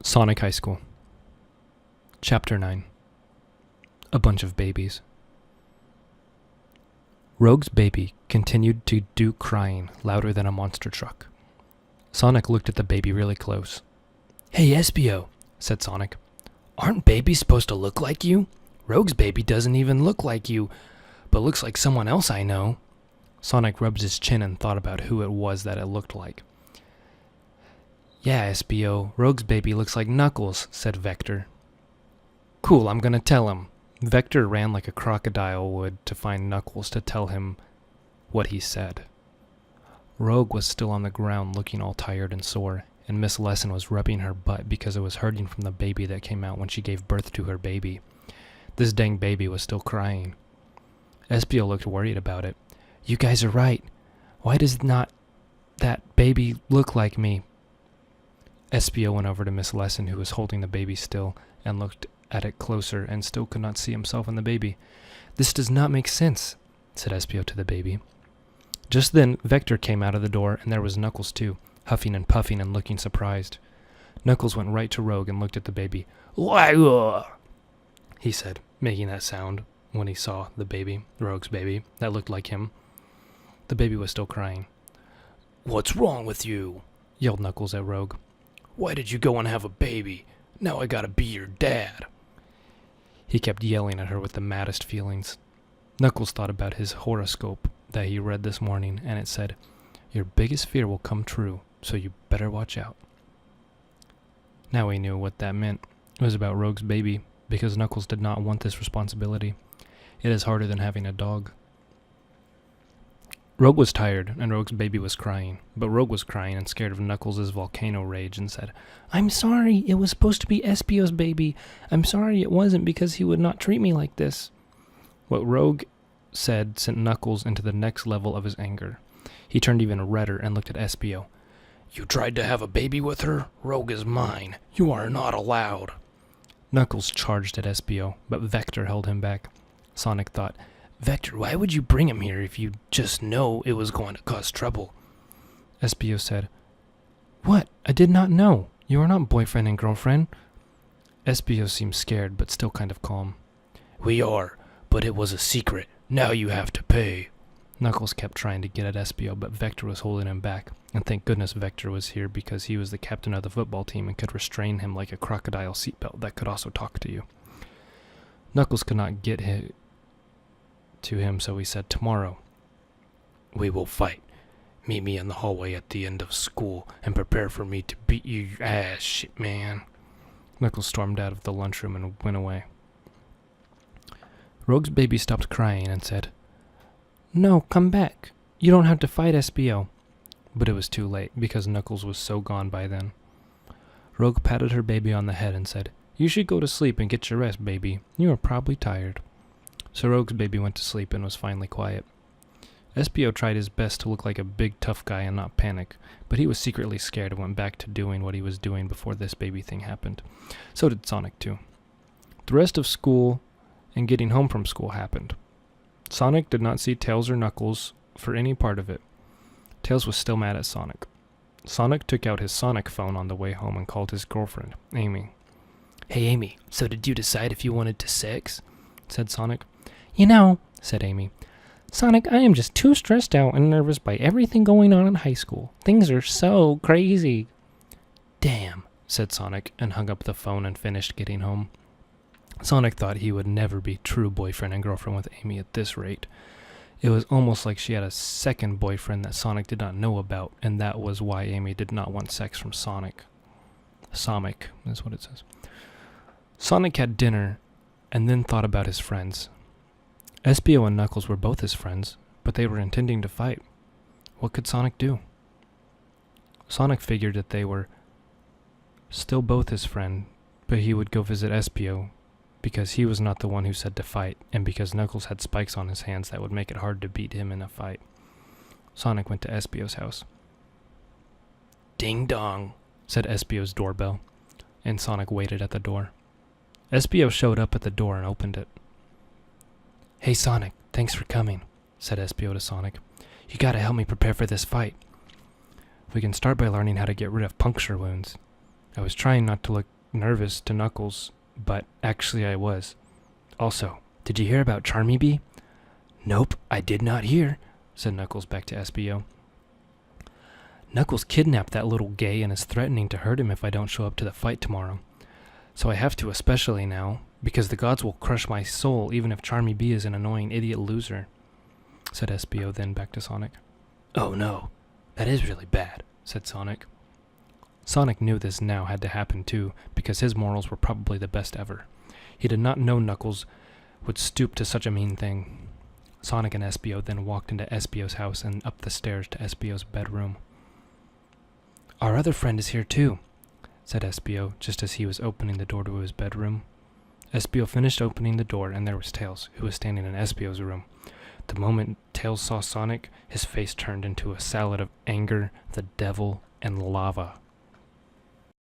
Sonic High School. Chapter 9. A bunch of babies. Rogue's baby continued to do crying louder than a monster truck. Sonic looked at the baby really close. "Hey, Espio," said Sonic. "Aren't babies supposed to look like you? Rogue's baby doesn't even look like you, but looks like someone else I know." Sonic rubbed his chin and thought about who it was that it looked like. "Yeah, Espio, Rogue's baby looks like Knuckles," said Vector. "Cool, I'm gonna tell him." Vector ran like a crocodile would to find Knuckles to tell him what he said. Rogue was still on the ground looking all tired and sore, and Miss Lesson was rubbing her butt because it was hurting from the baby that came out when she gave birth to her baby. This dang baby was still crying. Espio looked worried about it. "You guys are right. Why does not that baby look like me?" Espio went over to Miss Lesson, who was holding the baby still, and looked at it closer and still could not see himself in the baby. "This does not make sense," said Espio to the baby. Just then, Vector came out of the door, and there was Knuckles too, huffing and puffing and looking surprised. Knuckles went right to Rogue and looked at the baby. "Why, he said, making that sound when he saw the baby, Rogue's baby, that looked like him. The baby was still crying. "What's wrong with you?" yelled Knuckles at Rogue. "Why did you go and have a baby? Now I gotta be your dad." He kept yelling at her with the maddest feelings. Knuckles thought about his horoscope that he read this morning, and it said, "Your biggest fear will come true, so you better watch out." Now he knew what that meant. It was about Rogue's baby, because Knuckles did not want this responsibility. It is harder than having a dog. Rogue was tired, and Rogue's baby was crying, but Rogue was crying and scared of Knuckles' volcano rage and said, "I'm sorry, it was supposed to be Espio's baby. I'm sorry it wasn't because he would not treat me like this." What Rogue said sent Knuckles into the next level of his anger. He turned even redder and looked at Espio. "You tried to have a baby with her? Rogue is mine. You are not allowed." Knuckles charged at Espio, but Vector held him back. Sonic thought, "Vector, why would you bring him here if you just know it was going to cause trouble?" Espio said, "What? I did not know. You are not boyfriend and girlfriend." Espio seemed scared, but still kind of calm. "We are, but it was a secret. Now you have to pay." Knuckles kept trying to get at Espio, but Vector was holding him back, and thank goodness Vector was here because he was the captain of the football team and could restrain him like a crocodile seatbelt that could also talk to you. Knuckles could not get to him, so he said, "Tomorrow we will fight. Meet me in the hallway at the end of school and prepare for me to beat you ass, shit man." Knuckles stormed out of the lunchroom and went away. Rogue's baby stopped crying and said, "No, come back. You don't have to fight Espio." But it was too late because Knuckles was so gone by then. Rogue patted her baby on the head and said, "You should go to sleep and get your rest, baby. You are probably tired." So Rogue's baby went to sleep and was finally quiet. Espio tried his best to look like a big tough guy and not panic, but he was secretly scared and went back to doing what he was doing before this baby thing happened. So did Sonic too. The rest of school and getting home from school happened. Sonic did not see Tails or Knuckles for any part of it. Tails was still mad at Sonic. Sonic took out his Sonic phone on the way home and called his girlfriend, Amy. "Hey Amy, so did you decide if you wanted to sex?" said Sonic. "You know," said Amy, "Sonic, I am just too stressed out and nervous by everything going on in high school. Things are so crazy." "Damn," said Sonic, and hung up the phone and finished getting home. Sonic thought he would never be true boyfriend and girlfriend with Amy at this rate. It was almost like she had a second boyfriend that Sonic did not know about, and that was why Amy did not want sex from Sonic. Sonic is what it says. Sonic had dinner and then thought about his friends. Espio and Knuckles were both his friends, but they were intending to fight. What could Sonic do? Sonic figured that they were still both his friend, but he would go visit Espio because he was not the one who said to fight, and because Knuckles had spikes on his hands that would make it hard to beat him in a fight. Sonic went to Espio's house. "Ding dong," said Espio's doorbell, and Sonic waited at the door. Espio showed up at the door and opened it. "Hey Sonic, thanks for coming," said Espio to Sonic. "You gotta help me prepare for this fight. We can start by learning how to get rid of puncture wounds." I was trying not to look nervous to Knuckles, but actually I was. Also, did you hear about Charmy Bee? Nope, I did not hear, said Knuckles back to SBO. Knuckles kidnapped that little gay and is threatening to hurt him if I don't show up to the fight tomorrow. So I have to, especially now, because the gods will crush my soul even if Charmy Bee is an annoying idiot loser, said SBO then back to Sonic. Oh no, that is really bad, said Sonic. Sonic knew this now had to happen too, because his morals were probably the best ever. He did not know Knuckles would stoop to such a mean thing. Sonic and SBO then walked into SBO's house and up the stairs to SBO's bedroom. Our other friend is here too, said SBO just as he was opening the door to his bedroom. SBO finished opening the door and there was Tails, who was standing in SBO's room. The moment Tails saw Sonic, his face turned into a salad of anger, the devil, and lava.